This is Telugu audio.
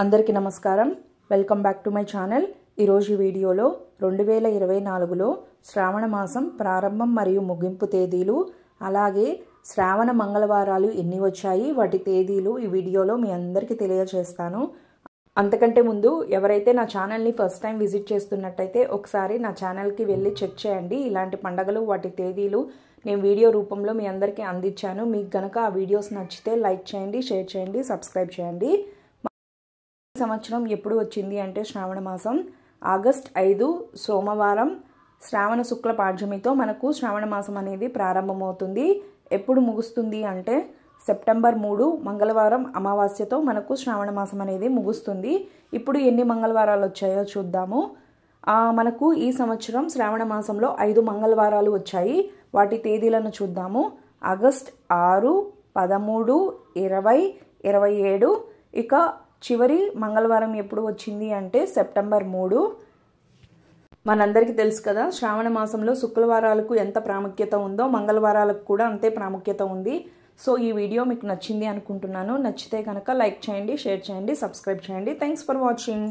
అందరికీ నమస్కారం. Welcome back to my channel. ఈరోజు వీడియోలో 2024లో శ్రావణ మాసం ప్రారంభం మరియు ముగింపు తేదీలు, అలాగే శ్రావణ మంగళవారాలు ఎన్ని వచ్చాయి, వాటి తేదీలు ఈ వీడియోలో మీ అందరికీ తెలియజేస్తాను. అంతకంటే ముందు ఎవరైతే నా ఛానల్ని ఫస్ట్ టైం విజిట్ చేస్తున్నట్టయితే ఒకసారి నా ఛానల్కి వెళ్ళి చెక్ చేయండి. ఇలాంటి పండగలు వాటి తేదీలు నేను వీడియో రూపంలో మీ అందరికీ అందించాను. మీకు గనక ఆ వీడియోస్ నచ్చితే లైక్ చేయండి, షేర్ చేయండి, సబ్స్క్రైబ్ చేయండి. ఈ సంవత్సరం ఎప్పుడు వచ్చింది అంటే శ్రావణ మాసం ఆగస్ట్ 5 సోమవారం శ్రావణ శుక్ల పాడ్యమితో మనకు శ్రావణ మాసం అనేది ప్రారంభమవుతుంది. ఎప్పుడు ముగుస్తుంది అంటే సెప్టెంబర్ 3 మంగళవారం అమావాస్యతో మనకు శ్రావణ మాసం అనేది ముగుస్తుంది. ఇప్పుడు ఎన్ని మంగళవారాలు వచ్చాయో చూద్దాము. మనకు ఈ సంవత్సరం శ్రావణ మాసంలో 5 మంగళవారాలు వచ్చాయి. వాటి తేదీలను చూద్దాము. ఆగస్ట్ 6, 13, 20, 27. ఇక చివరి మంగళవారం ఎప్పుడు వచ్చింది అంటే సెప్టెంబర్ 3. మనందరికీ తెలుసు కదా, శ్రావణ మాసంలో శుక్రవారాలకు ఎంత ప్రాముఖ్యత ఉందో మంగళవారాలకు కూడా అంతే ప్రాముఖ్యత ఉంది. సో ఈ వీడియో మీకు నచ్చింది అనుకుంటున్నాను. నచ్చితే కనుక లైక్ చేయండి, షేర్ చేయండి, సబ్స్క్రైబ్ చేయండి. Thanks for watching.